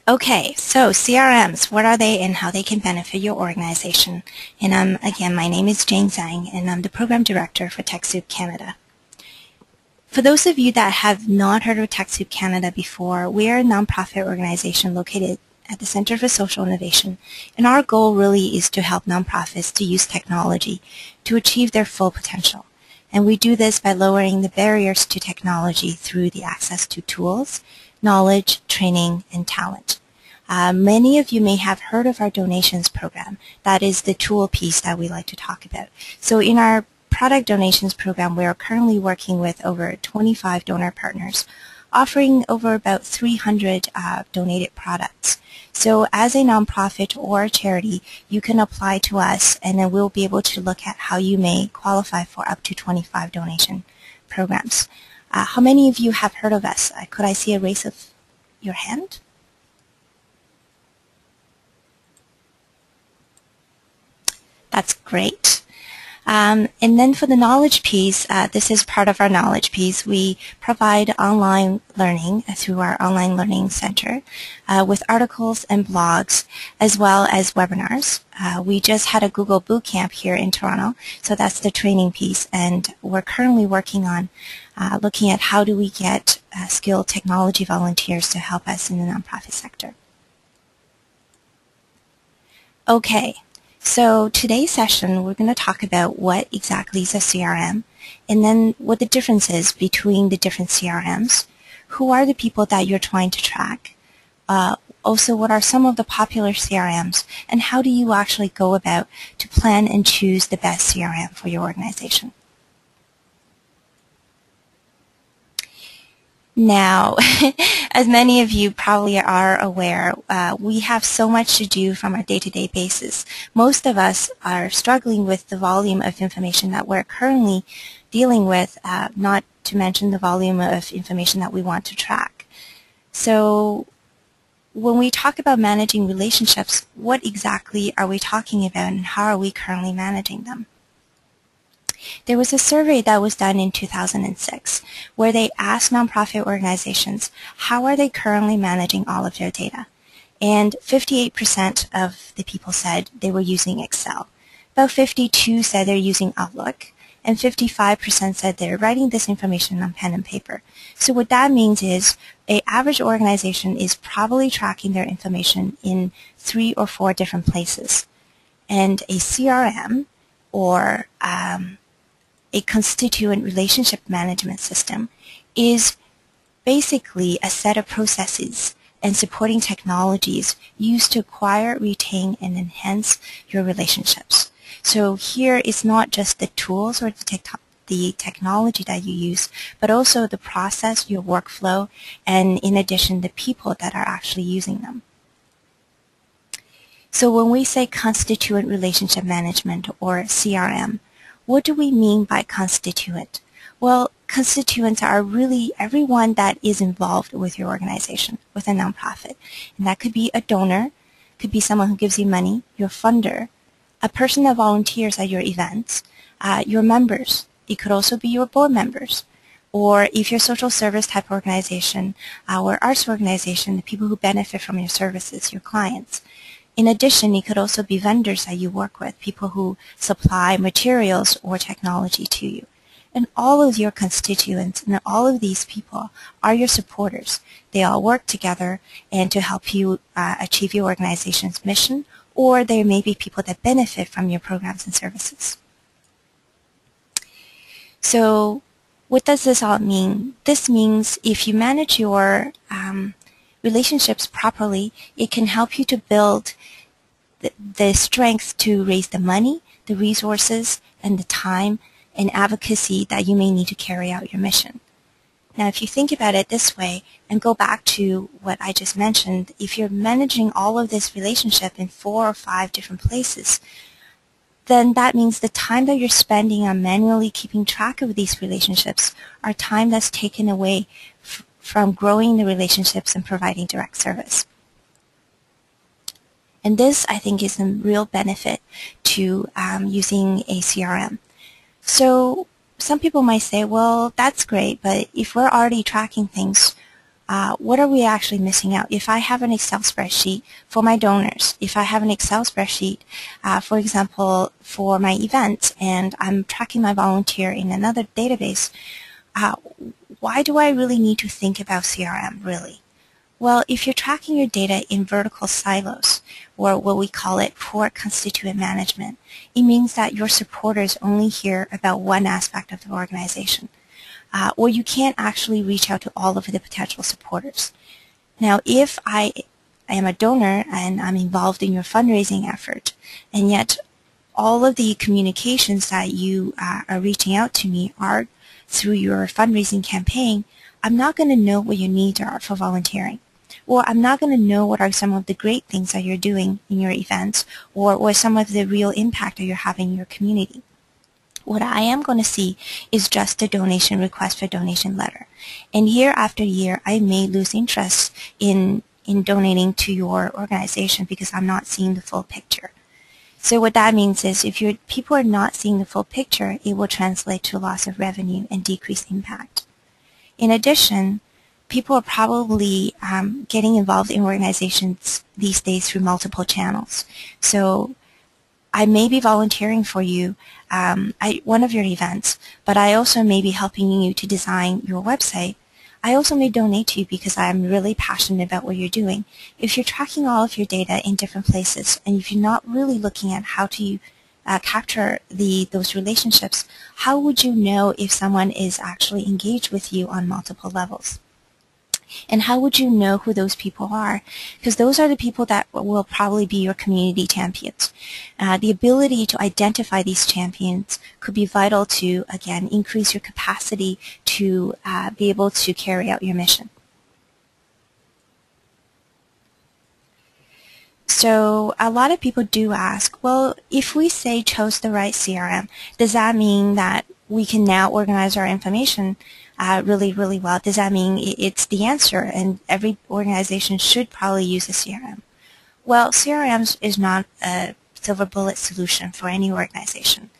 Okay, so CRMs, what are they and how they can benefit your organization? And again, my name is Jane Zhang, and I'm the Program Director for TechSoup Canada. For those of you that have not heard of TechSoup Canada before, we are a nonprofit organization located at the Center for Social Innovation, and our goal really is to help nonprofits to use technology to achieve their full potential. And we do this by lowering the barriers to technology through the access to tools, knowledge, training, and talent. Many of you may have heard of our donations program. That is the tool piece that we like to talk about. So in our product donations program, we are currently working with over 25 donor partners, offering over about 300 donated products. So as a nonprofit or a charity, you can apply to us, and then we'll be able to look at how you may qualify for up to 25 donation programs. How many of you have heard of us? Could I see a raise of your hand? That's great. And then for the knowledge piece, this is part of our knowledge piece. We provide online learning through our online learning center with articles and blogs as well as webinars. We just had a Google Bootcamp here in Toronto, so that's the training piece, and we're currently working on looking at how do we get skilled technology volunteers to help us in the nonprofit sector. Okay. So today's session, we're going to talk about what exactly is a CRM, and then what the difference is between the different CRMs, who are the people that you're trying to track, also what are some of the popular CRMs, and how do you actually go about to plan and choose the best CRM for your organization. Now, as many of you probably are aware, we have so much to do from our day-to-day basis. Most of us are struggling with the volume of information that we're currently dealing with, not to mention the volume of information that we want to track. So when we talk about managing relationships, what exactly are we talking about and how are we currently managing them? There was a survey that was done in 2006 where they asked nonprofit organizations how are they currently managing all of their data. And 58% of the people said they were using Excel. About 52% said they're using Outlook. And 55% said they're writing this information on pen and paper. So what that means is an average organization is probably tracking their information in 3 or 4 different places. And a CRM or a constituent relationship management system is basically a set of processes and supporting technologies used to acquire, retain, and enhance your relationships. So here it's not just the tools or the technology that you use, but also the process, your workflow, and in addition, the people that are actually using them. So when we say constituent relationship management or CRM, what do we mean by constituent? Well, constituents are really everyone that is involved with your organization, with a nonprofit. And that could be a donor, could be someone who gives you money, your funder, a person that volunteers at your events, your members. It could also be your board members. Or if you're a social service type organization or arts organization, the people who benefit from your services, your clients. In addition, it could also be vendors that you work with, people who supply materials or technology to you. And all of your constituents and all of these people are your supporters. They all work together and to help you achieve your organization's mission, or there may be people that benefit from your programs and services. So what does this all mean? This means if you manage your relationships properly, it can help you to build the strength to raise the money, the resources, and the time and advocacy that you may need to carry out your mission. Now, if you think about it this way and go back to what I just mentioned, if you're managing all of this relationship in 4 or 5 different places, then that means the time that you're spending on manually keeping track of these relationships are time that's taken away from growing the relationships and providing direct service. And this, I think, is a real benefit to using a CRM. So some people might say, well, that's great, but if we're already tracking things, what are we actually missing out? If I have an Excel spreadsheet for my donors, if I have an Excel spreadsheet, for example, for my events, and I'm tracking my volunteer in another database, why do I really need to think about CRM, really? Well, if you're tracking your data in vertical silos, or what we call it poor constituent management, it means that your supporters only hear about one aspect of the organization, or you can't actually reach out to all of the potential supporters. Now, if I am a donor and I'm involved in your fundraising effort, and yet all of the communications that you are reaching out to me are through your fundraising campaign, I'm not going to know what your needs are for volunteering. Or I'm not going to know what are some of the great things that you're doing in your events, or some of the real impact that you're having in your community. What I am going to see is just a donation request for donation letter. And year after year, I may lose interest in donating to your organization because I'm not seeing the full picture. So what that means is if people are not seeing the full picture, it will translate to loss of revenue and decreased impact. In addition, people are probably getting involved in organizations these days through multiple channels. So I may be volunteering for you one of your events, but I also may be helping you to design your website. I also may donate to you because I'm really passionate about what you're doing. If you're tracking all of your data in different places, and if you're not really looking at how to capture those relationships, how would you know if someone is actually engaged with you on multiple levels? And how would you know who those people are? Because those are the people that will probably be your community champions. The ability to identify these champions could be vital to, again, increase your capacity to be able to carry out your mission. So a lot of people do ask, well, if we say chose the right CRM, does that mean that we can now organize our information really, really well? Does that mean it's the answer and every organization should probably use a CRM? Well, CRM is not a silver bullet solution for any organization.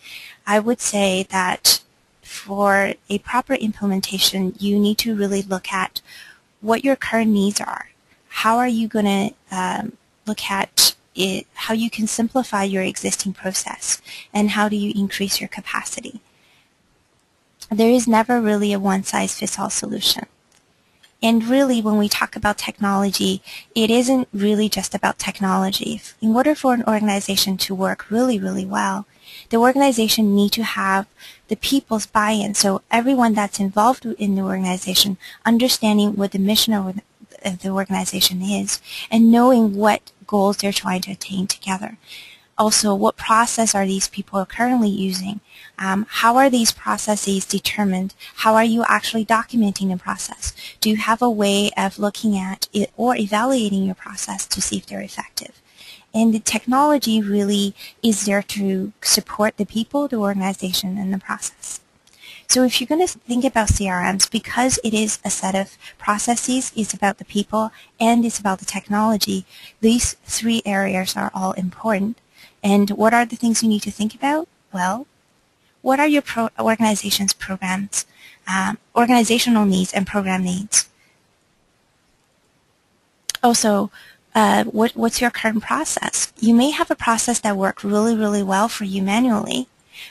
I would say that for a proper implementation, you need to really look at what your current needs are. How are you going to look at it, how you can simplify your existing process, and how do you increase your capacity? There is never really a one-size-fits-all solution. And really, when we talk about technology, it isn't really just about technology. In order for an organization to work really, really well, the organization needs to have the people's buy-in. So everyone that's involved in the organization understanding what the mission of the organization is and knowing what goals they're trying to attain together. Also, what process are these people currently using? How are these processes determined? How are you actually documenting the process? Do you have a way of looking at it or evaluating your process to see if they're effective? And the technology really is there to support the people, the organization, and the process. So if you're going to think about CRMs, because it is a set of processes, it's about the people, and it's about the technology, these three areas are all important. And what are the things you need to think about? Well, what are your organization's programs, organizational needs and program needs? Also, what's your current process? You may have a process that worked really, really well for you manually,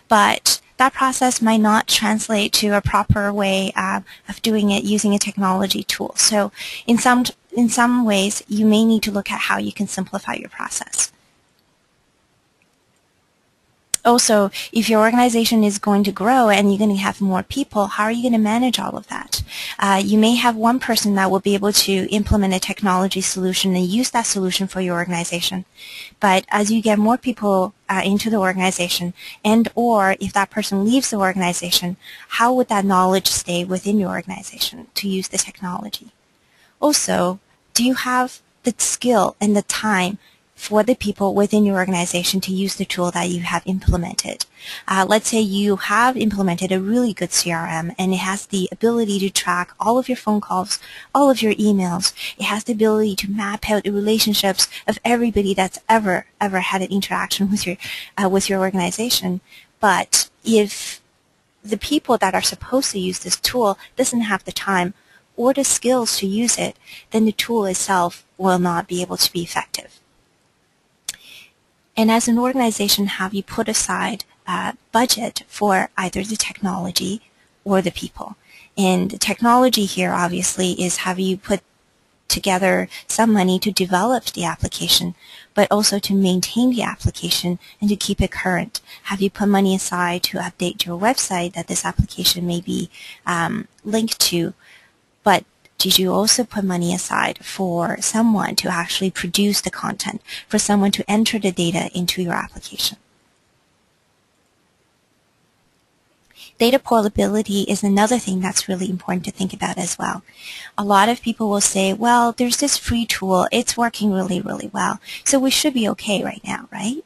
but that process might not translate to a proper way of doing it using a technology tool. So in some ways, you may need to look at how you can simplify your process. Also, if your organization is going to grow and you're going to have more people, how are you going to manage all of that? You may have one person that will be able to implement a technology solution and use that solution for your organization. But as you get more people into the organization, and or if that person leaves the organization, how would that knowledge stay within your organization to use the technology? Also, do you have the skill and the time for the people within your organization to use the tool that you have implemented? Let's say you have implemented a really good CRM and it has the ability to track all of your phone calls, all of your emails. It has the ability to map out the relationships of everybody that's ever had an interaction with your organization. But if the people that are supposed to use this tool doesn't have the time, or the skills to use it, then the tool itself will not be able to be effective. And as an organization, have you put aside a budget for either the technology or the people? And the technology here obviously is, have you put together some money to develop the application, but also to maintain the application and to keep it current? Have you put money aside to update your website that this application may be linked to? But did you also put money aside for someone to actually produce the content, for someone to enter the data into your application? Data portability is another thing that's really important to think about as well. A lot of people will say, well, there's this free tool, it's working really, really well, so we should be okay right now, right?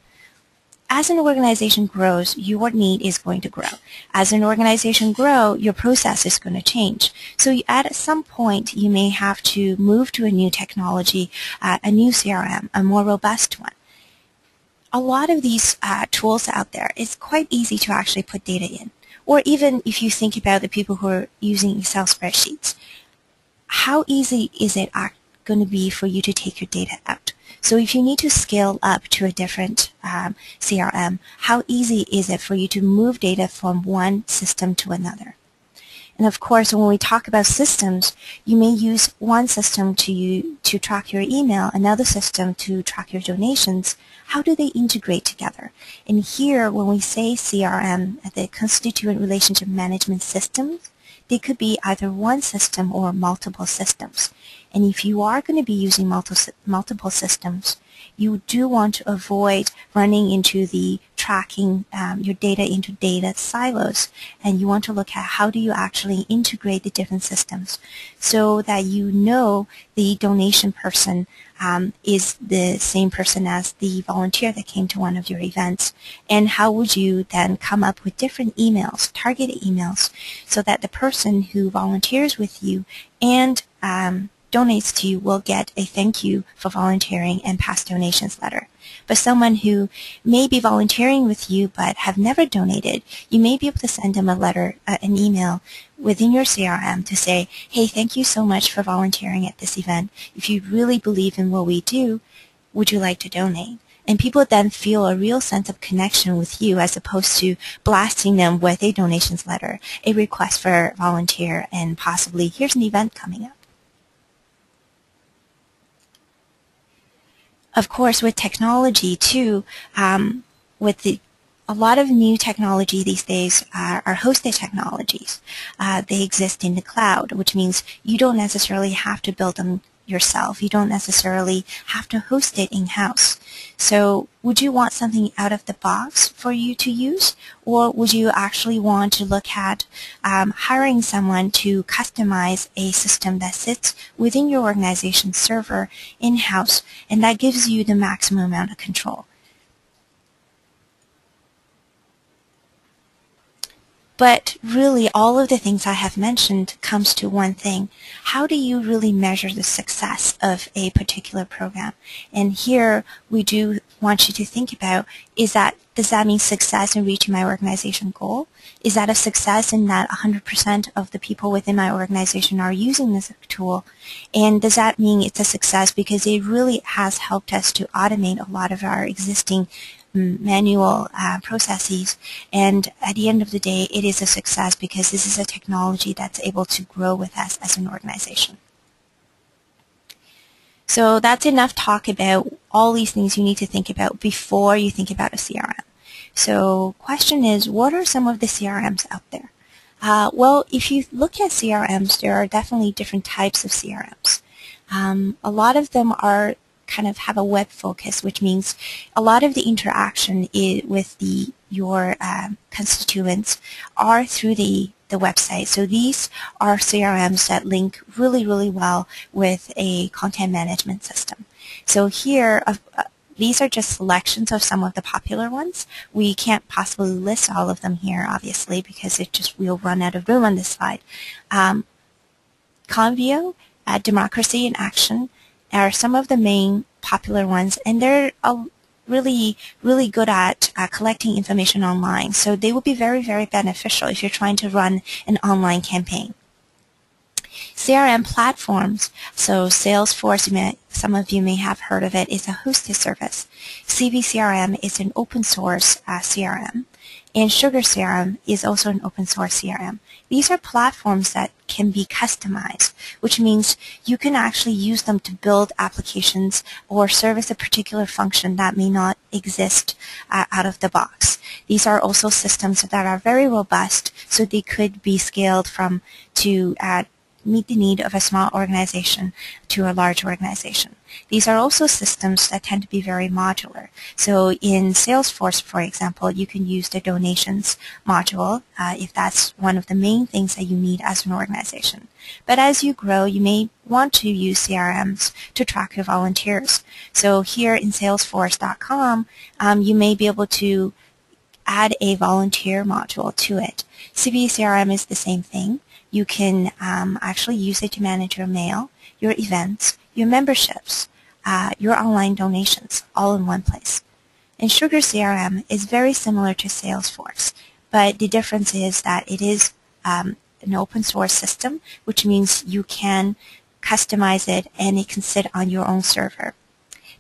As an organization grows, your need is going to grow. As an organization grows, your process is going to change. So at some point, you may have to move to a new technology, a new CRM, a more robust one. A lot of these tools out there, it's quite easy to actually put data in. Or even if you think about the people who are using Excel spreadsheets, how easy is it going to be for you to take your data out? So if you need to scale up to a different CRM, how easy is it for you to move data from one system to another? And of course, when we talk about systems, you may use one system to track your email, another system to track your donations. How do they integrate together? And here, when we say CRM, the Constituent Relationship Management Systems, they could be either one system or multiple systems. And if you are going to be using multiple systems, you do want to avoid running into the tracking your data into data silos, and you want to look at how do you actually integrate the different systems so that you know the donation person is the same person as the volunteer that came to one of your events, and how would you then come up with different emails, targeted emails, so that the person who volunteers with you and donates to you will get a thank you for volunteering and past donations letter. But someone who may be volunteering with you but have never donated, you may be able to send them a letter, an email within your CRM to say, hey, thank you so much for volunteering at this event. If you really believe in what we do, would you like to donate? And people then feel a real sense of connection with you as opposed to blasting them with a donations letter, a request for volunteer, and possibly, here's an event coming up. Of course, with technology too, with a lot of new technology these days are hosted technologies. They exist in the cloud, which means you don't necessarily have to build them yourself. You don't necessarily have to host it in-house. So would you want something out of the box for you to use, or would you actually want to look at hiring someone to customize a system that sits within your organization's server in-house, and that gives you the maximum amount of control? But really, all of the things I have mentioned comes to one thing. How do you really measure the success of a particular program? And here, we do want you to think about, does that mean success in reaching my organization goal? Is that a success in that 100% of the people within my organization are using this tool? And does that mean it's a success because it really has helped us to automate a lot of our existing manual processes, and at the end of the day, it is a success because this is a technology that's able to grow with us as an organization. So that's enough talk about all these things you need to think about before you think about a CRM. So question is, what are some of the CRMs out there? Well, if you look at CRMs, there are definitely different types of CRMs. A lot of them are kind of have a web focus, which means a lot of the interaction with your constituents are through the website. So these are CRMs that link really, really well with a content management system. So here, these are just selections of some of the popular ones. We can't possibly list all of them here, obviously, because we'll run out of room on this slide. Convio, Democracy in Action, are some of the main popular ones, and they're really, really good at collecting information online. So they will be very, very beneficial if you're trying to run an online campaign. CRM platforms, so Salesforce, some of you may have heard of it, is a hosted service. CRM is an open source CRM, and Sugar CRM is also an open source CRM. These are platforms that can be customized, which means you can actually use them to build applications or service a particular function that may not exist out of the box. These are also systems that are very robust, so they could be scaled from to meet the need of a small organization to a large organization. These are also systems that tend to be very modular. So in Salesforce, for example, you can use the donations module if that's one of the main things that you need as an organization. But as you grow, you may want to use CRMs to track your volunteers. So here in Salesforce.com, you may be able to add a volunteer module to it. CRM is the same thing. You can actually use it to manage your mail, your events, your memberships, your online donations, all in one place. And Sugar CRM is very similar to Salesforce, but the difference is that it is an open source system, which means you can customize it and it can sit on your own server.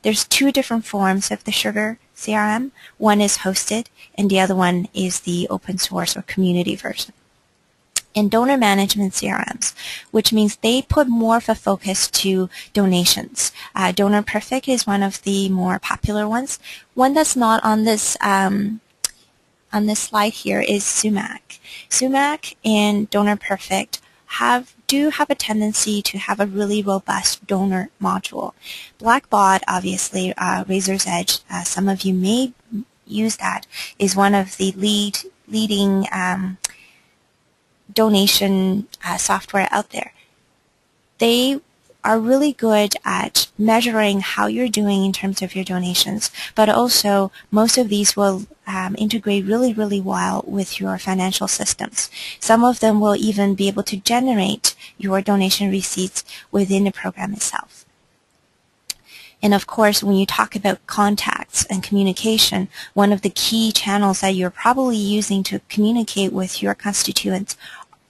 There's two different forms of the Sugar CRM. One is hosted, and the other one is the open source or community version. And donor management CRMs, which means they put more of a focus to donations. Donor Perfect is one of the more popular ones. One that's not on this slide here is Sumac. Sumac and Donor Perfect do have a tendency to have a really robust donor module. Blackbaud, obviously, Razor's Edge, some of you may use that, is one of the leading donation software out there. They are really good at measuring how you're doing in terms of your donations, but also most of these will integrate really, really well with your financial systems. Some of them will even be able to generate your donation receipts within the program itself. And of course, when you talk about contacts and communication, one of the key channels that you're probably using to communicate with your constituents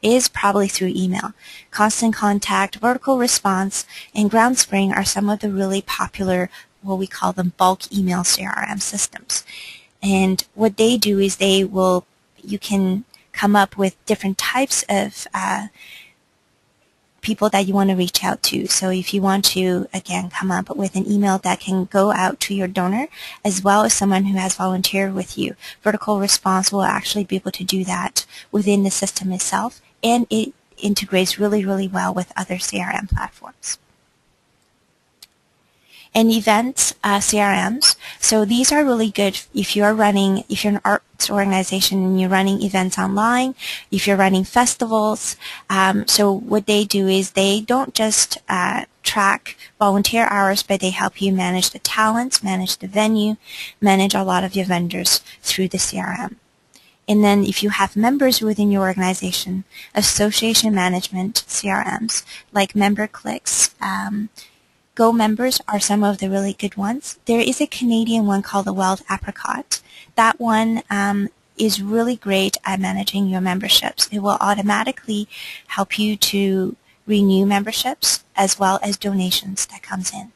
is probably through email. Constant Contact, Vertical Response, and GroundSpring are some of the really popular, what we call them, bulk email CRM systems. And what they do is you can come up with different types of people that you want to reach out to. So if you want to, again, come up with an email that can go out to your donor as well as someone who has volunteered with you, Vertical Response will actually be able to do that within the system itself, and it integrates really, really well with other CRM platforms. And events CRMs. So these are really good if you're an arts organization and you're running events online, if you're running festivals. So what they do is they don't just track volunteer hours, but they help you manage the talents, manage the venue, manage a lot of your vendors through the CRM. And then if you have members within your organization, association management CRMs like MemberClicks, Go members are some of the really good ones. There is a Canadian one called the Wild Apricot. That one is really great at managing your memberships. It will automatically help you to renew memberships as well as donations that comes in.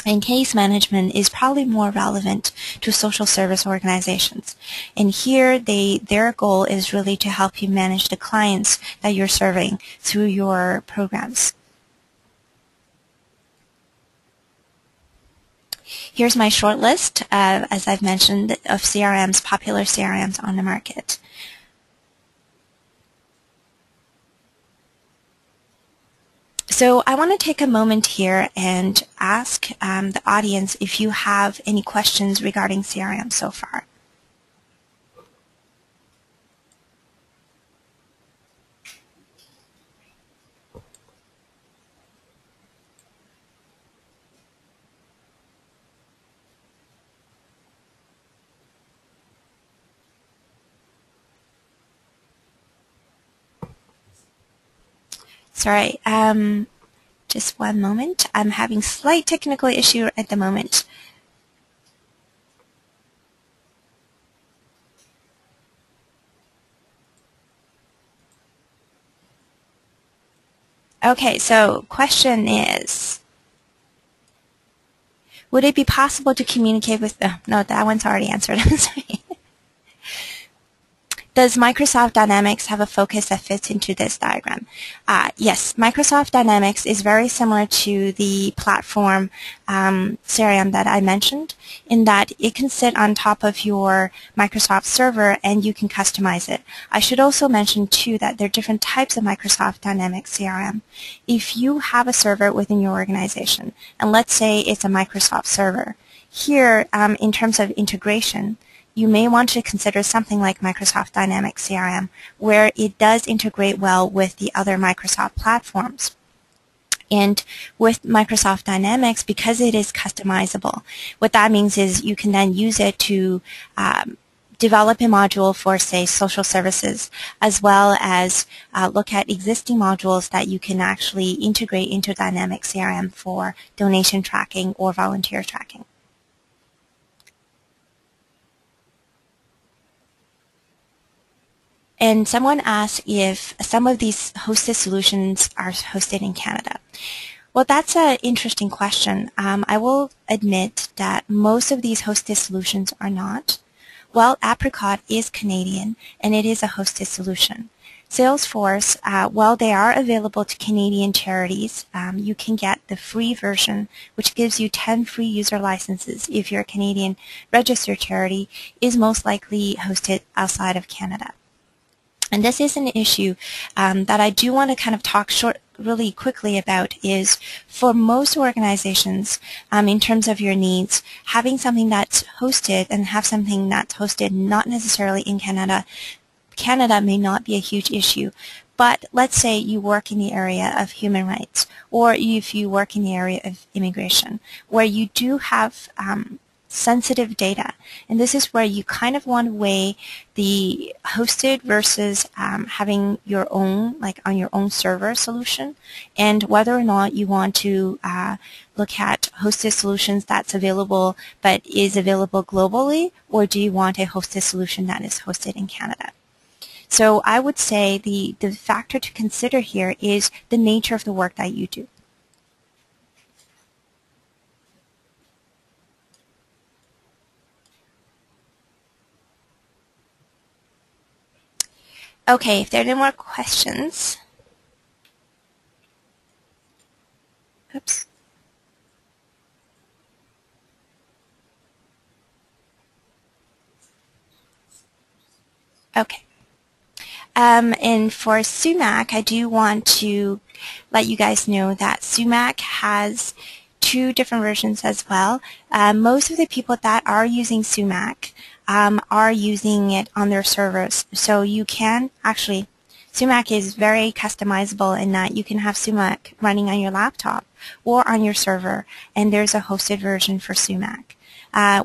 And case management is probably more relevant to social service organizations. And here their goal is really to help you manage the clients that you're serving through your programs. Here's my short list, as I've mentioned, of CRMs, popular CRMs on the market. So I want to take a moment here and ask the audience if you have any questions regarding CRM so far. Sorry, just one moment. I'm having slight technical issue at the moment. Okay, so question is, would it be possible to communicate with, no, that one's already answered. I'm sorry. Does Microsoft Dynamics have a focus that fits into this diagram? Yes, Microsoft Dynamics is very similar to the platform CRM that I mentioned, in that it can sit on top of your Microsoft server and you can customize it. I should also mention too that there are different types of Microsoft Dynamics CRM. If you have a server within your organization, and let's say it's a Microsoft server, here in terms of integration, you may want to consider something like Microsoft Dynamics CRM, where it does integrate well with the other Microsoft platforms. And with Microsoft Dynamics, because it is customizable, what that means is you can then use it to develop a module for, say, social services, as well as look at existing modules that you can actually integrate into Dynamics CRM for donation tracking or volunteer tracking. And someone asked if some of these hosted solutions are hosted in Canada. Well, that's an interesting question. I will admit that most of these hosted solutions are not. Well, Apricot is Canadian, and it is a hosted solution. Salesforce, while they are available to Canadian charities, you can get the free version, which gives you 10 free user licenses if you're a Canadian registered charity, is most likely hosted outside of Canada. And this is an issue that I do want to kind of talk really quickly about, is for most organizations, in terms of your needs, having something that's hosted and have something that's hosted not necessarily in Canada, Canada may not be a huge issue. But let's say you work in the area of human rights, or if you work in the area of immigration, where you do have sensitive data. And this is where you kind of want to weigh the hosted versus having your own, like on your own server solution, and whether or not you want to look at hosted solutions that's available but is available globally, or do you want a hosted solution that is hosted in Canada. So I would say the factor to consider here is the nature of the work that you do. Okay, if there are no more questions. Oops. Okay. And for Sumac, I do want to let you guys know that Sumac has 2 different versions as well. Most of the people that are using Sumac are using it on their servers. So you can actually, Sumac is very customizable in that you can have Sumac running on your laptop or on your server, and there's a hosted version for Sumac.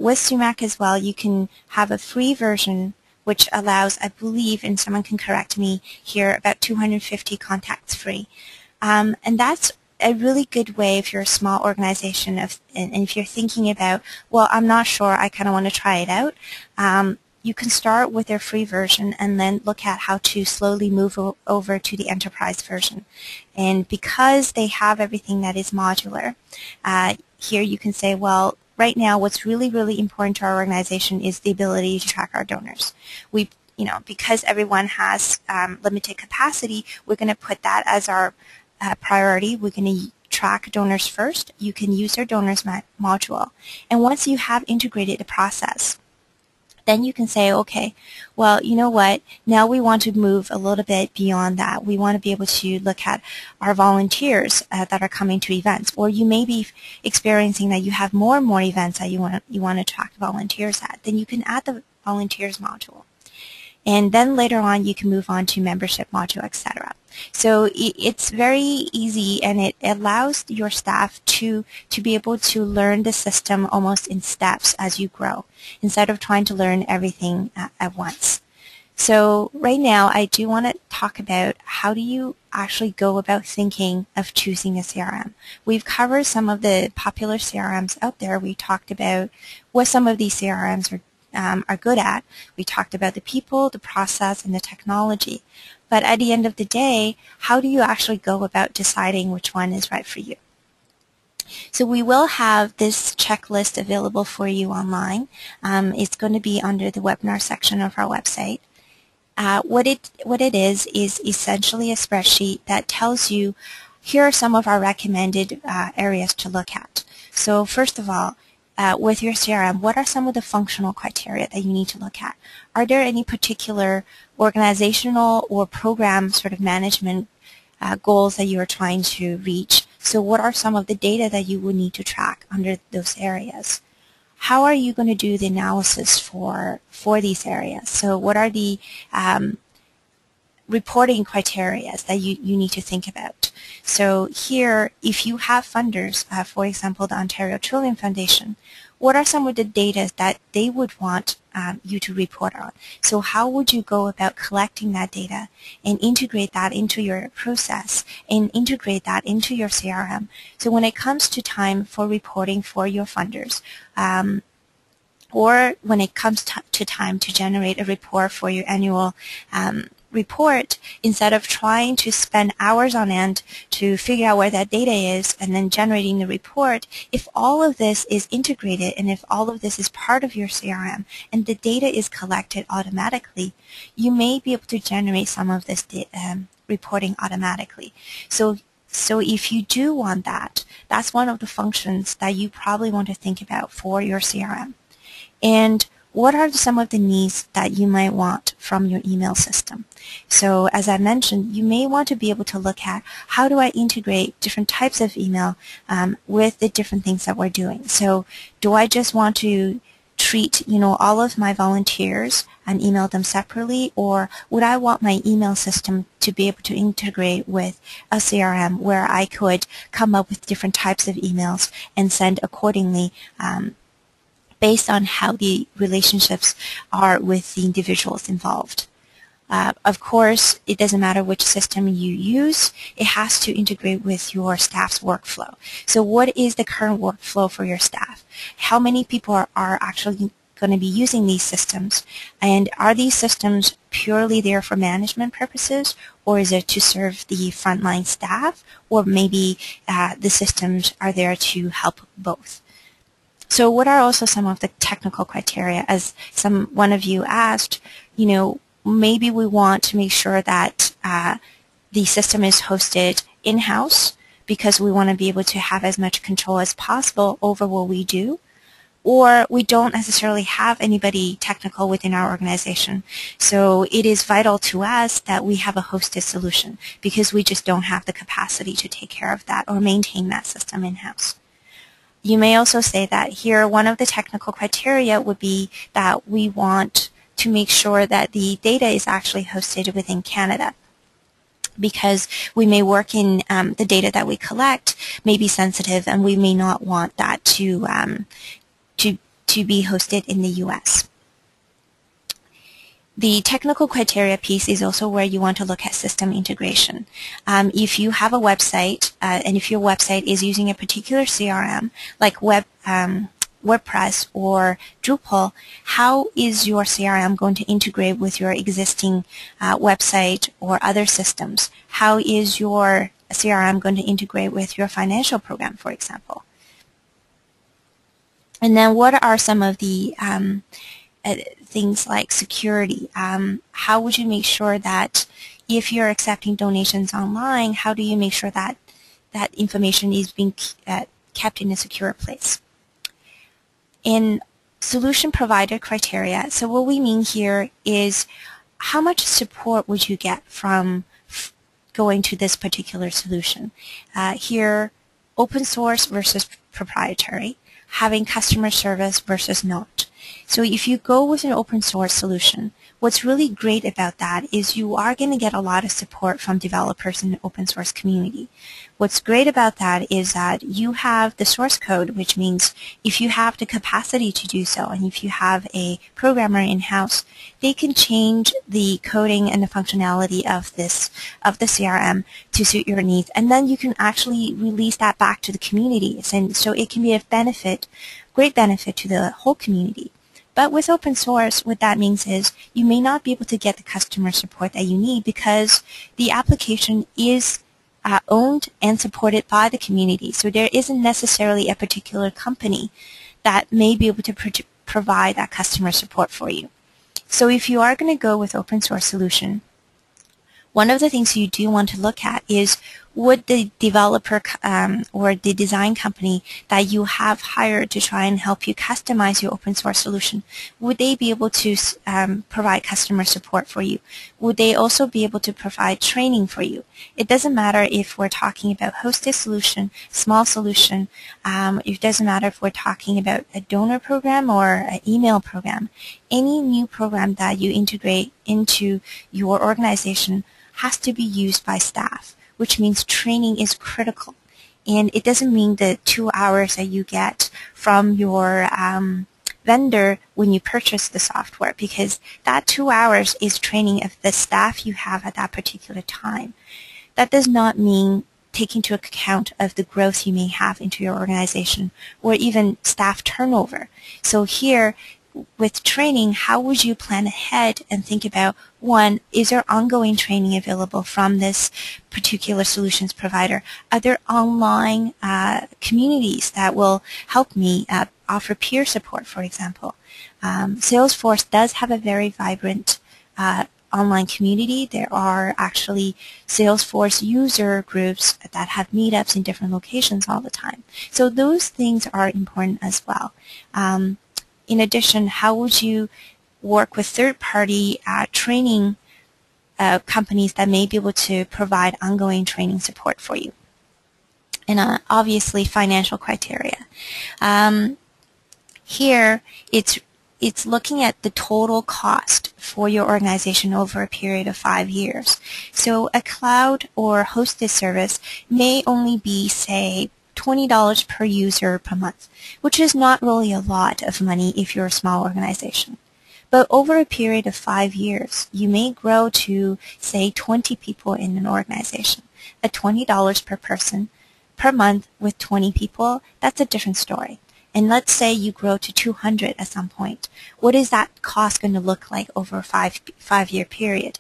With Sumac as well, you can have a free version which allows, I believe, and someone can correct me here, about 250 contacts free. And that's a really good way if you're a small organization and if you're thinking about, well, I'm not sure, I kind of want to try it out. You can start with their free version and then look at how to slowly move over to the enterprise version. And because they have everything that is modular, here you can say, well, right now what's really, really important to our organization is the ability to track our donors. Because everyone has limited capacity, we're going to put that as our priority. We're going to track donors first. You can use their donors module. And once you have integrated the process, then you can say, okay, well, you know what, now we want to move a little bit beyond that. We want to be able to look at our volunteers that are coming to events. Or you may be experiencing that you have more and more events that you want to attract volunteers at. Then you can add the volunteers module. And then later on, you can move on to membership module, etc. So it's very easy, and it allows your staff to be able to learn the system almost in steps as you grow, instead of trying to learn everything at once. So right now, I do want to talk about how do you actually go about thinking of choosing a CRM. We've covered some of the popular CRMs out there. We talked about what some of these CRMs are good at. We talked about the people, the process, and the technology. But at the end of the day, how do you actually go about deciding which one is right for you? So we will have this checklist available for you online. It's going to be under the webinar section of our website. What it is essentially a spreadsheet that tells you here are some of our recommended areas to look at. So first of all, with your CRM, what are some of the functional criteria that you need to look at? Are there any particular organizational or program sort of management goals that you are trying to reach? So what are some of the data that you would need to track under those areas? How are you going to do the analysis for these areas? So what are the reporting criteria that you need to think about? So here, if you have funders, for example, the Ontario Trillium Foundation, what are some of the data that they would want you to report on? So how would you go about collecting that data and integrate that into your process and integrate that into your CRM? So when it comes to time for reporting for your funders, or when it comes to time to generate a report for your annual report, instead of trying to spend hours on end to figure out where that data is and then generating the report, if all of this is integrated and if all of this is part of your CRM and the data is collected automatically, you may be able to generate some of this reporting automatically. So if you do want that, that's one of the functions that you probably want to think about for your CRM. And what are some of the needs that you might want from your email system? So as I mentioned, you may want to be able to look at how do I integrate different types of email with the different things that we're doing. So do I just want to treat all of my volunteers and email them separately, or would I want my email system to be able to integrate with a CRM where I could come up with different types of emails and send accordingly based on how the relationships are with the individuals involved. Of course, it doesn't matter which system you use, it has to integrate with your staff's workflow. So what is the current workflow for your staff? How many people are actually going to be using these systems? And are these systems purely there for management purposes, or is it to serve the frontline staff, or maybe the systems are there to help both? So what are also some of the technical criteria? As one of you asked, maybe we want to make sure that the system is hosted in-house because we want to be able to have as much control as possible over what we do, or we don't necessarily have anybody technical within our organization. So it is vital to us that we have a hosted solution because we just don't have the capacity to take care of that or maintain that system in-house. You may also say that here one of the technical criteria would be that we want to make sure that the data is actually hosted within Canada, because we may work in the data that we collect may be sensitive and we may not want that to be hosted in the US. The technical criteria piece is also where you want to look at system integration. If you have a website and if your website is using a particular CRM like WordPress or Drupal, how is your CRM going to integrate with your existing website or other systems? How is your CRM going to integrate with your financial program, for example? And then what are some of the things like security? How would you make sure that if you're accepting donations online, how do you make sure that that information is being kept in a secure place? In solution provider criteria, so what we mean here is how much support would you get from going to this particular solution? Here, open source versus proprietary, having customer service versus not. So if you go with an open source solution, what's really great about that is you are going to get a lot of support from developers in the open source community. What's great about that is that you have the source code, which means if you have the capacity to do so, and if you have a programmer in-house, they can change the coding and the functionality of the CRM to suit your needs, and then you can actually release that back to the community. And so it can be a benefit, great benefit to the whole community. But with open source, what that means is you may not be able to get the customer support that you need because the application is owned and supported by the community. So there isn't necessarily a particular company that may be able to provide that customer support for you. So if you are going to go with open source solution, one of the things you do want to look at is would the developer or the design company that you have hired to try and help you customize your open source solution, would they be able to provide customer support for you? Would they also be able to provide training for you? It doesn't matter if we're talking about hosted solution, small solution. It doesn't matter if we're talking about a donor program or an email program. Any new program that you integrate into your organization has to be used by staff, which means training is critical. And it doesn't mean the 2 hours that you get from your vendor when you purchase the software, because that 2 hours is training of the staff you have at that particular time. That does not mean take into account of the growth you may have into your organization or even staff turnover. So here, with training, how would you plan ahead and think about, one, is there ongoing training available from this particular solutions provider? Are there online communities that will help me offer peer support, for example? Salesforce does have a very vibrant online community. There are actually Salesforce user groups that have meetups in different locations all the time. So those things are important as well. In addition, how would you work with third-party training companies that may be able to provide ongoing training support for you? And obviously, financial criteria. Here, it's looking at the total cost for your organization over a period of 5 years. So a cloud or hosted service may only be, say, $20 per user per month, which is not really a lot of money if you're a small organization. But over a period of 5 years, you may grow to, say, 20 people in an organization. At $20 per person per month with 20 people, that's a different story. And let's say you grow to 200 at some point. What is that cost going to look like over a five-year period?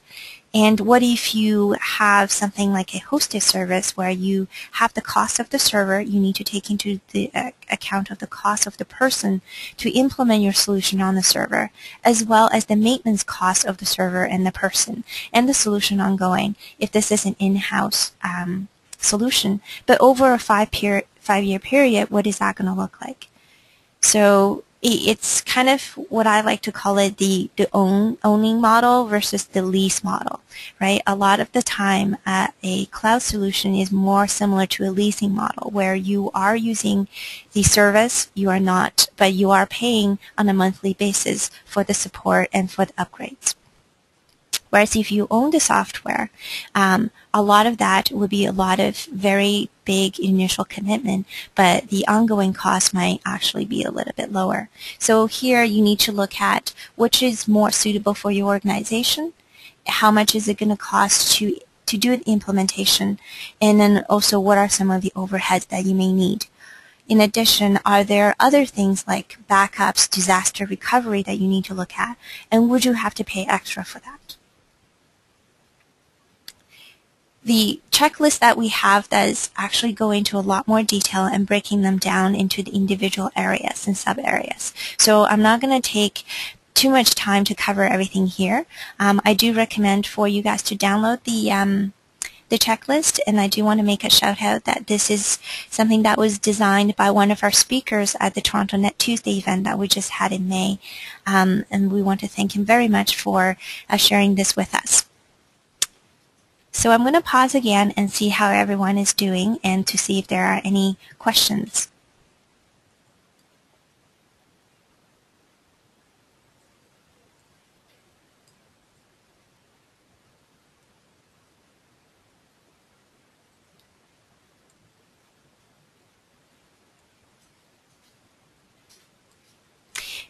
And what if you have something like a hosted service where you have the cost of the server, you need to take into the account of the cost of the person to implement your solution on the server, as well as the maintenance cost of the server and the person, and the solution ongoing, if this is an in-house solution. But over a five-year period, what is that going to look like? So it's kind of what I like to call it the owning model versus the lease model, right? A lot of the time, a cloud solution is more similar to a leasing model where you are using the service, you are not, but you are paying on a monthly basis for the support and for the upgrades. Whereas if you own the software, a lot of that would be a lot of very big initial commitment, but the ongoing cost might actually be a little bit lower. So here you need to look at which is more suitable for your organization, how much is it going to cost to do the implementation, and then also what are some of the overheads that you may need. In addition, are there other things like backups, disaster recovery that you need to look at, and would you have to pay extra for that? The checklist that we have does actually go into a lot more detail and breaking them down into the individual areas and sub-areas. So I'm not going to take too much time to cover everything here. I do recommend for you guys to download the checklist, and I do want to make a shout out that this is something that was designed by one of our speakers at the Toronto Net Tuesday event that we just had in May, and we want to thank him very much for sharing this with us. So I'm going to pause again and see how everyone is doing and to see if there are any questions.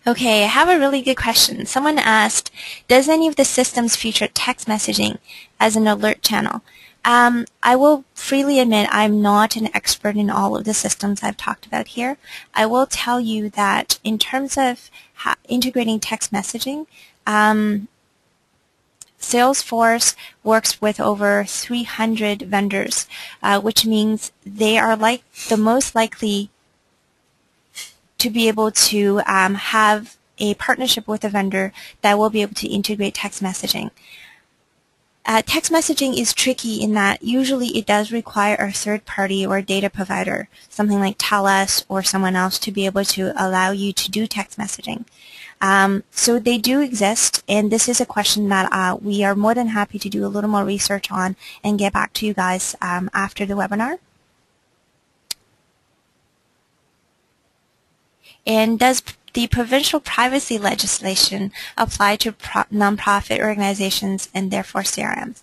Okay, I have a really good question. Someone asked, does any of the systems feature text messaging as an alert channel? I will freely admit I'm not an expert in all of the systems I've talked about here. I will tell you that in terms of integrating text messaging, Salesforce works with over 300 vendors, which means they are like the most likely to be able to have a partnership with a vendor that will be able to integrate text messaging. Text messaging is tricky in that usually it does require a third party or data provider, something like TELUS or someone else, to be able to allow you to do text messaging. So they do exist, and this is a question that we are more than happy to do a little more research on and get back to you guys after the webinar. And does the provincial privacy legislation apply to nonprofit organizations and therefore CRMs?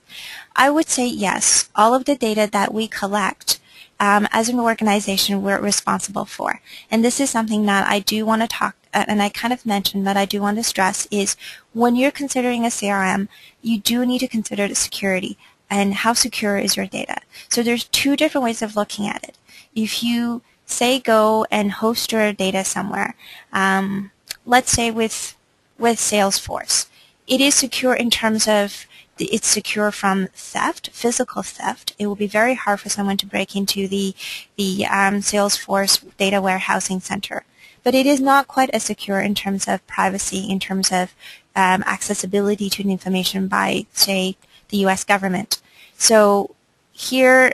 I would say yes. All of the data that we collect as an organization we're responsible for. And this is something that I do want to talk, and I kind of mentioned that I do want to stress, is when you're considering a CRM, you do need to consider the security and how secure is your data. So there's two different ways of looking at it. If you say go and host your data somewhere, let's say with Salesforce, it is secure in terms of it's secure from theft, physical theft. It will be very hard for someone to break into the Salesforce data warehousing center. But it is not quite as secure in terms of privacy, in terms of accessibility to the information by, say, the U.S. government. So here,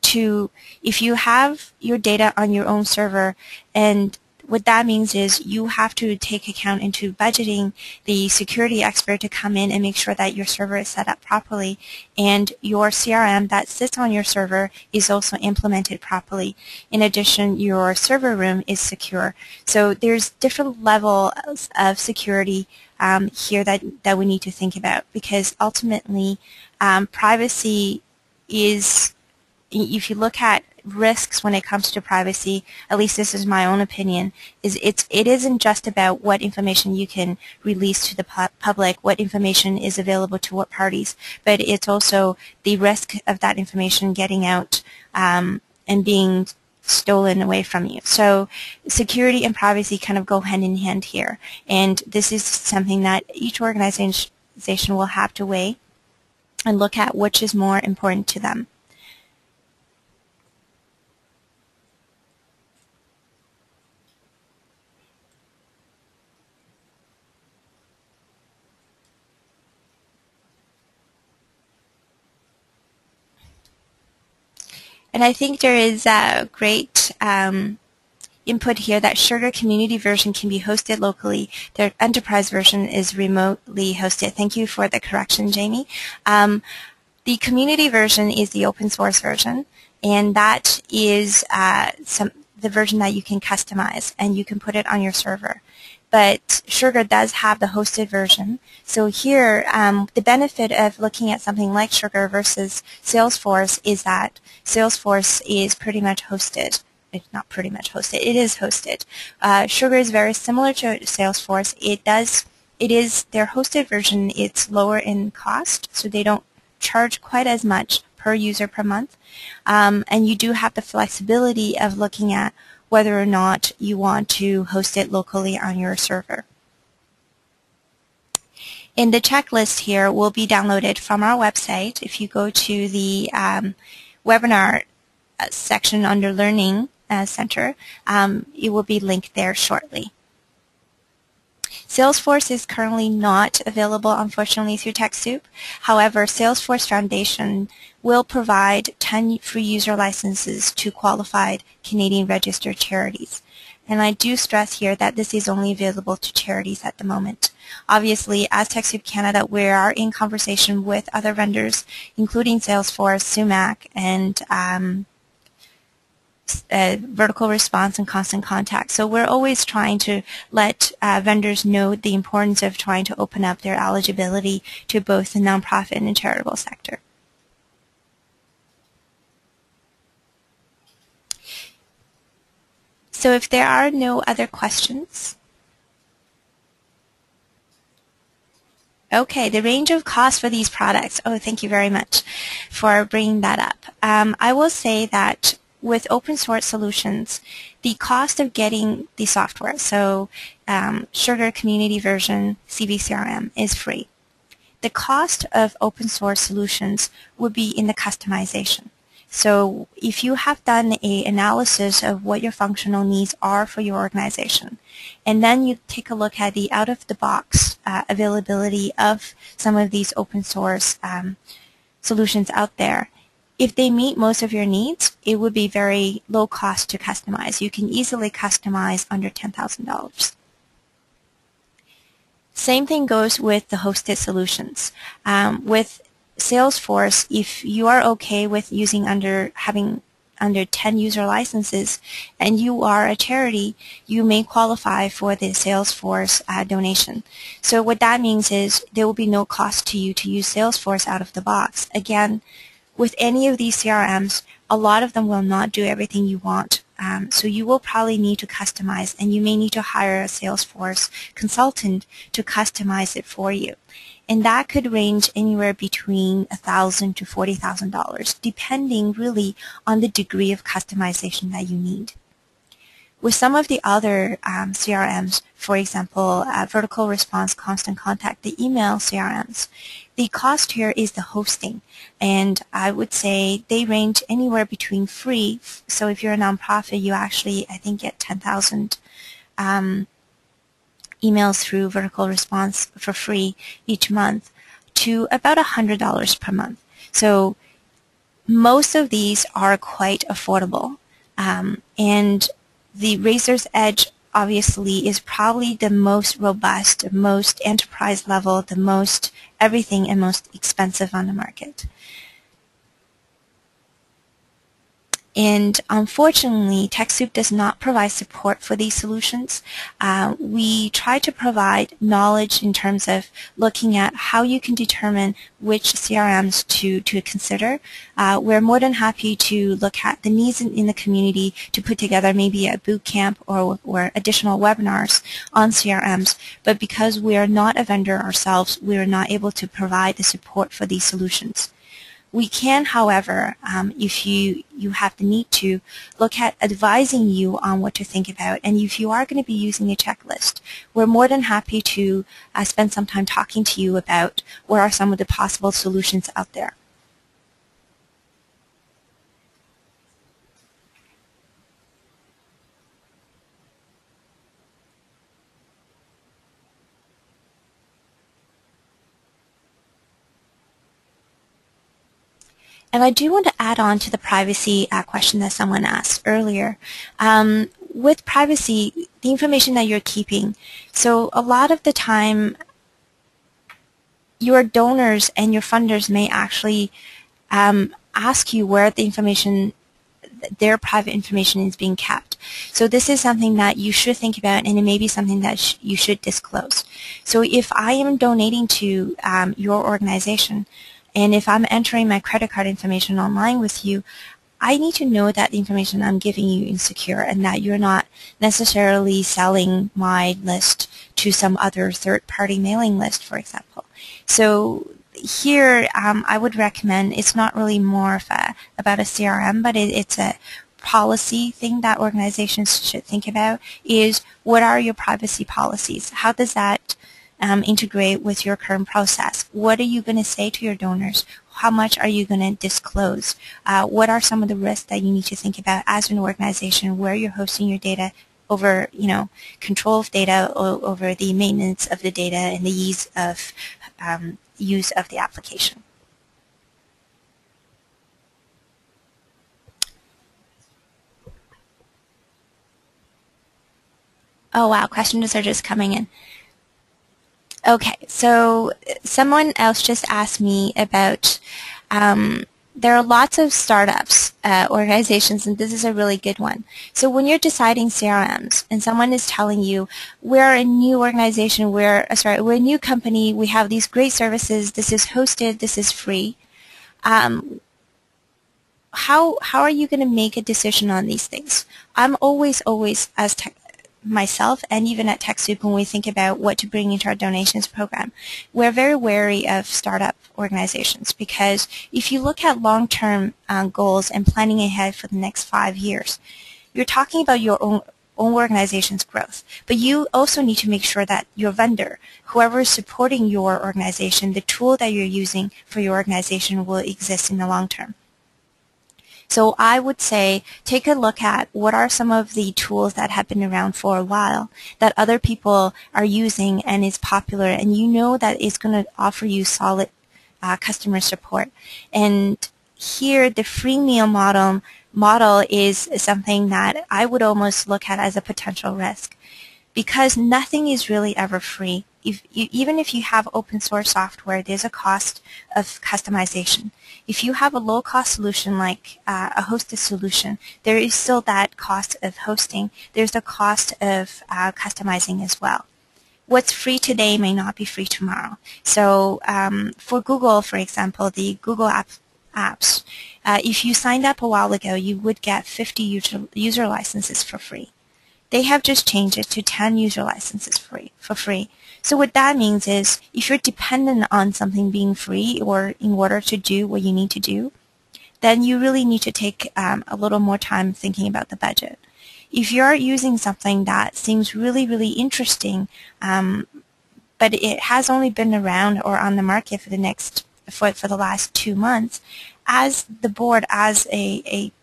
if you have your data on your own server, and what that means is you have to take account into budgeting the security expert to come in and make sure that your server is set up properly, and your CRM that sits on your server is also implemented properly. In addition, your server room is secure. So there's different levels of security here that we need to think about, because ultimately privacy is, if you look at risks when it comes to privacy, at least this is my own opinion, it isn't just about what information you can release to the public, what information is available to what parties, but it's also the risk of that information getting out and being stolen away from you. So security and privacy kind of go hand in hand here, and this is something that each organization will have to weigh and look at which is more important to them. And I think there is a great input here that Sugar Community version can be hosted locally. Their enterprise version is remotely hosted. Thank you for the correction, Jamie. The community version is the open source version, and that is the version that you can customize, and you can put it on your server. But Sugar does have the hosted version. So here, the benefit of looking at something like Sugar versus Salesforce is that Salesforce is pretty much hosted. It's not pretty much hosted. It is hosted. Sugar is very similar to Salesforce. It is their hosted version. It's lower in cost, so they don't charge quite as much per user per month. And you do have the flexibility of looking at whether or not you want to host it locally on your server. And the checklist here will be downloaded from our website. If you go to the webinar section under Learning Center, it will be linked there shortly. Salesforce is currently not available, unfortunately, through TechSoup. However, Salesforce Foundation will provide 10 free user licenses to qualified Canadian registered charities. And I do stress here that this is only available to charities at the moment. Obviously, as TechSoup Canada, we are in conversation with other vendors, including Salesforce, Sumac, and Vertical Response and Constant Contact. So we're always trying to let vendors know the importance of trying to open up their eligibility to both the nonprofit and the charitable sector. So if there are no other questions, Okay, the range of costs for these products. Oh, thank you very much for bringing that up. I will say that with open source solutions, the cost of getting the software, so Sugar Community version CRM is free. The cost of open source solutions would be in the customization. So if you have done an analysis of what your functional needs are for your organization, and then you take a look at the out-of-the-box availability of some of these open source solutions out there, if they meet most of your needs, it would be very low cost to customize. You can easily customize under $10,000. Same thing goes with the hosted solutions. With Salesforce, if you are okay with having under 10 user licenses and you are a charity, you may qualify for the Salesforce donation. So what that means is there will be no cost to you to use Salesforce out of the box. Again, with any of these CRMs, a lot of them will not do everything you want. So you will probably need to customize, and you may need to hire a Salesforce consultant to customize it for you. And that could range anywhere between $1,000 to $40,000, depending really on the degree of customization that you need. With some of the other CRMs, for example, Vertical Response Constant Contact, the email CRMs, the cost here is the hosting. And I would say they range anywhere between free. So if you're a nonprofit, you actually, I think, get 10,000 emails through Vertical Response for free each month, to about $100 per month. So most of these are quite affordable. And the Razor's Edge obviously is probably the most robust, the most enterprise level, the most everything, and most expensive on the market. And unfortunately, TechSoup does not provide support for these solutions. We try to provide knowledge in terms of looking at how you can determine which CRMs to consider. We're more than happy to look at the needs in the community to put together maybe a boot camp or additional webinars on CRMs. But because we are not a vendor ourselves, we are not able to provide the support for these solutions. We can, however, if you have the need to, look at advising you on what to think about. And if you are going to be using a checklist, we're more than happy to spend some time talking to you about what are some of the possible solutions out there. And I do want to add on to the privacy question that someone asked earlier. With privacy, the information that you're keeping, so a lot of the time your donors and your funders may actually ask you where the information, their private information, is being kept. So this is something that you should think about, and it may be something that you should disclose. So if I am donating to your organization, and if I'm entering my credit card information online with you, I need to know that the information I'm giving you is secure and that you're not necessarily selling my list to some other third-party mailing list, for example. So here I would recommend, it's not really more of about a CRM, but it's a policy thing that organizations should think about, is what are your privacy policies? How does that integrate with your current process? What are you going to say to your donors? How much are you going to disclose? What are some of the risks that you need to think about as an organization where you're hosting your data over, control of data, over the maintenance of the data and the ease of use of the application? Oh wow, questions are just coming in. Okay, so someone else just asked me about, there are lots of startups, organizations, and this is a really good one. So when you're deciding CRMs and someone is telling you, we're a new organization, we're a new company, we have these great services, this is hosted, this is free, how are you going to make a decision on these things? I'm always, as myself and even at TechSoup, when we think about what to bring into our donations program, we're very wary of startup organizations, because if you look at long-term goals and planning ahead for the next 5 years, you're talking about your own organization's growth. But you also need to make sure that your vendor, whoever is supporting your organization, the tool that you're using for your organization will exist in the long term. So I would say take a look at what are some of the tools that have been around for a while that other people are using and is popular, and you know that it's going to offer you solid customer support. And here the freemium model is something that I would almost look at as a potential risk, because nothing is really ever free. Even if you have open source software, there's a cost of customization. If you have a low-cost solution like a hosted solution, there is still that cost of hosting. There's the cost of customizing as well. What's free today may not be free tomorrow. So for Google, for example, the Google apps, if you signed up a while ago, you would get 50 user licenses for free. They have just changed it to 10 user licenses for free. So what that means is if you're dependent on something being free or in order to do what you need to do, then you really need to take a little more time thinking about the budget. If you're using something that seems really, really interesting, but it has only been around or on the market for the last 2 months, as the board, as a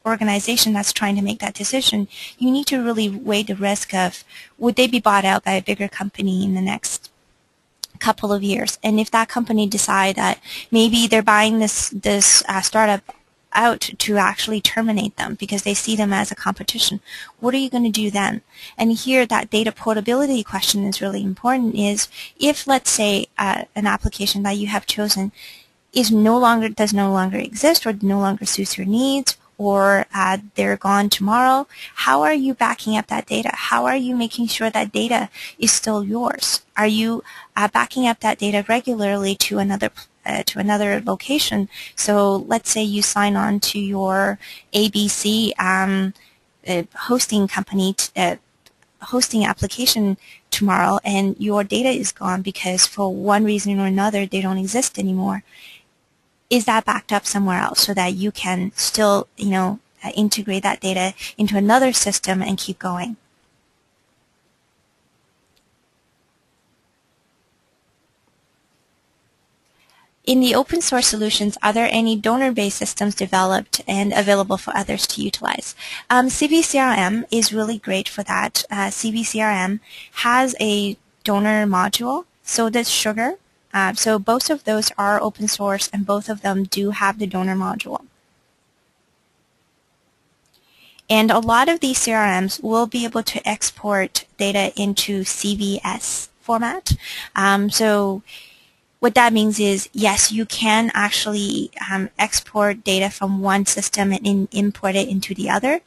organization that's trying to make that decision, you need to really weigh the risk of, would they be bought out by a bigger company in the next couple of years? And if that company decide that maybe they're buying this startup out to actually terminate them because they see them as a competition, what are you going to do then? And here that data portability question is really important. Is if, let's say, an application that you have chosen does no longer exist or no longer suits your needs, or they're gone tomorrow, how are you backing up that data? How are you making sure that data is still yours? Are you backing up that data regularly to another location? So let's say you sign on to your ABC hosting company hosting application tomorrow, and your data is gone because for one reason or another they don't exist anymore. Is that backed up somewhere else so that you can still, integrate that data into another system and keep going? In the open source solutions, are there any donor-based systems developed and available for others to utilize? CRM is really great for that. CRM has a donor module, so does Sugar. So both of those are open source, and both of them do have the donor module. And a lot of these CRMs will be able to export data into CVS format. So what that means is, yes, you can actually export data from one system and import it into the other.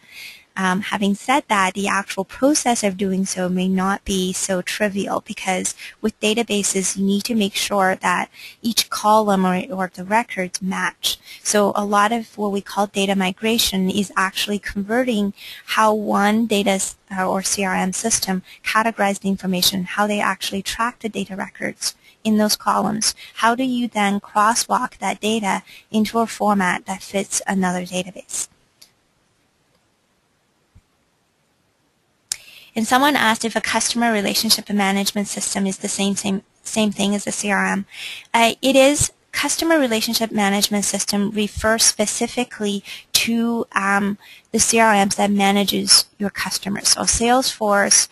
Having said that, the actual process of doing so may not be so trivial, because with databases you need to make sure that each column or the records match. So a lot of what we call data migration is actually converting how one data or CRM system categorizes the information, how they actually track the data records in those columns. How do you then crosswalk that data into a format that fits another database? And someone asked if a customer relationship management system is the same thing as a CRM. It is. Customer relationship management system refers specifically to the CRMs that manages your customers. So Salesforce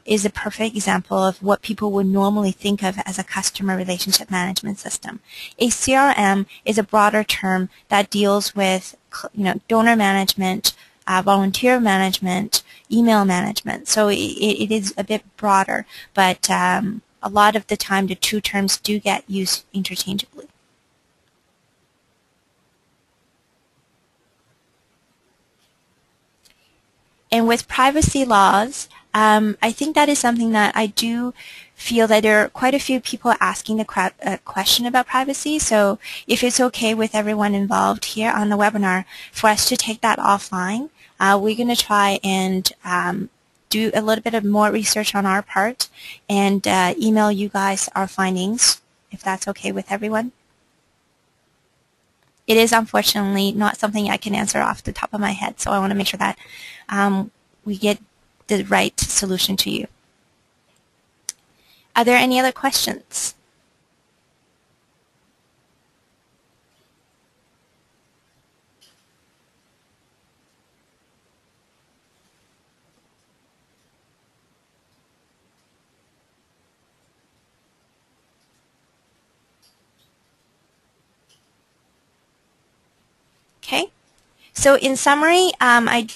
is a perfect example of what people would normally think of as a customer relationship management system. A CRM is a broader term that deals with donor management, volunteer management, email management. So it is a bit broader, but a lot of the time the two terms do get used interchangeably. And with privacy laws, I think that is something that I do feel that there are quite a few people asking the question about privacy. So if it's okay with everyone involved here on the webinar for us to take that offline, we're going to try and do a little bit of more research on our part and email you guys our findings, if that's okay with everyone. It is unfortunately not something I can answer off the top of my head, so I want to make sure that we get the right solution to you. Are there any other questions? Okay, so in summary, I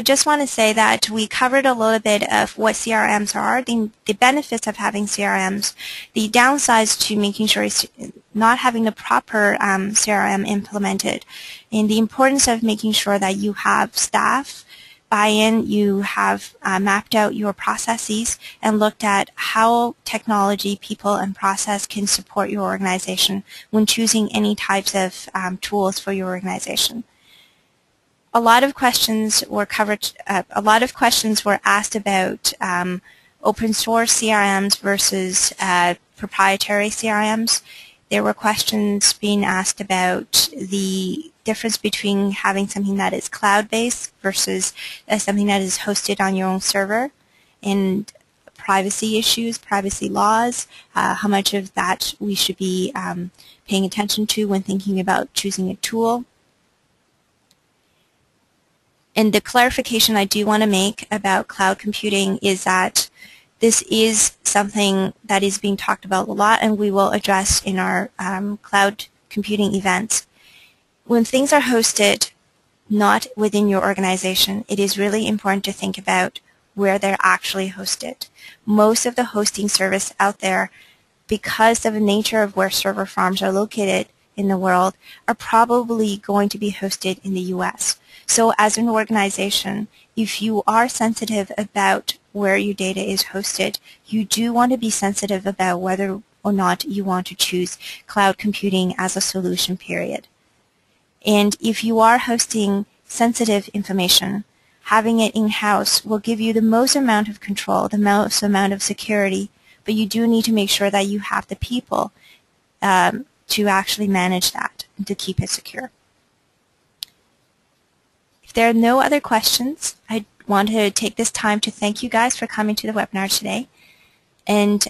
just want to say that we covered a little bit of what CRMs are, the benefits of having CRMs, the downsides to making sure it's not having the proper CRM implemented, and the importance of making sure that you have staff buy-in, you have mapped out your processes and looked at how technology, people, and process can support your organization when choosing any types of tools for your organization. A lot of questions were covered. A lot of questions were asked about open source CRMs versus proprietary CRMs. There were questions being asked about the difference between having something that is cloud-based versus something that is hosted on your own server, and privacy issues, privacy laws, how much of that we should be paying attention to when thinking about choosing a tool. And the clarification I do want to make about cloud computing is that this is something that is being talked about a lot, and we will address in our cloud computing events. When things are hosted not within your organization, it is really important to think about where they're actually hosted. Most of the hosting service out there, because of the nature of where server farms are located in the world, are probably going to be hosted in the US. So as an organization, if you are sensitive about where your data is hosted, you do want to be sensitive about whether or not you want to choose cloud computing as a solution, period. And if you are hosting sensitive information, having it in-house will give you the most amount of control, the most amount of security, but you do need to make sure that you have the people to actually manage that and to keep it secure. If there are no other questions, I want to take this time to thank you guys for coming to the webinar today. And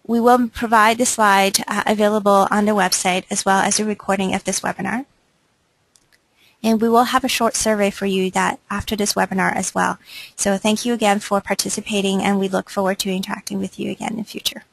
we will provide the slide available on the website as well as a recording of this webinar. And we will have a short survey for you that after this webinar as well. So thank you again for participating, and we look forward to interacting with you again in the future.